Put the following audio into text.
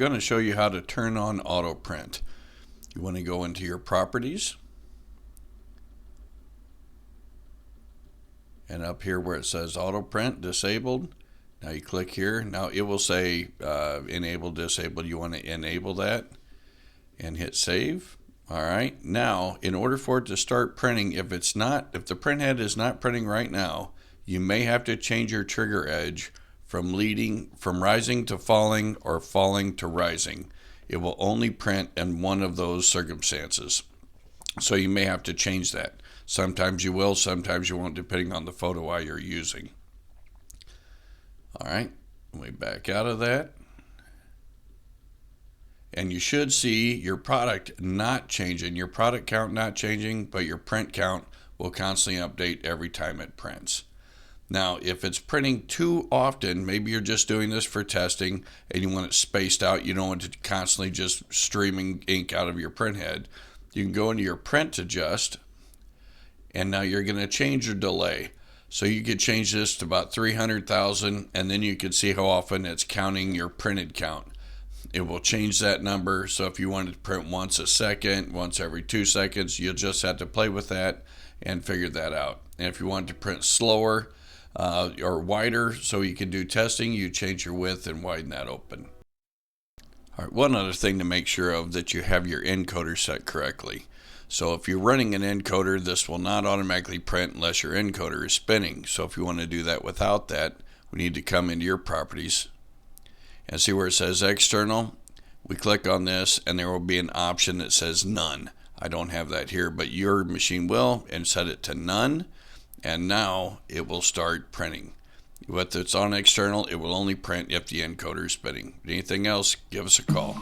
going to show you how to turn on Autoprint. You want to go into your properties, and up here where it says Autoprint disabled, now you click here. Now it will say enable, disabled. You want to enable that and hit save. All right, now in order for it to start printing, if the print head is not printing right now, you may have to change your trigger edge from rising to falling or falling to rising. It will only print in one of those circumstances. So you may have to change that. Sometimes you will, sometimes you won't, depending on the photo eye you're using. All right, we back out of that. And you should see your product not changing, your product count not changing, but your print count will constantly update every time it prints. Now, if it's printing too often, maybe you're just doing this for testing and you want it spaced out, you don't want it constantly just streaming ink out of your print head, you can go into your print adjust, and now you're going to change your delay. So you could change this to about 300,000, and then you can see how often it's counting your printed count. It will change that number. So if you wanted to print once a second, once every 2 seconds, you'll just have to play with that and figure that out. And if you want to print slower or wider so you can do testing, you change your width and widen that open. All right, one other thing to make sure of, that you have your encoder set correctly. So if you're running an encoder, this will not automatically print unless your encoder is spinning. So if you want to do that without that, we need to come into your properties and see where it says external. We click on this and there will be an option that says none. I don't have that here, but your machine will, and set it to none, and now it will start printing. If it's on external, it will only print if the encoder is spinning. Anything else, give us a call.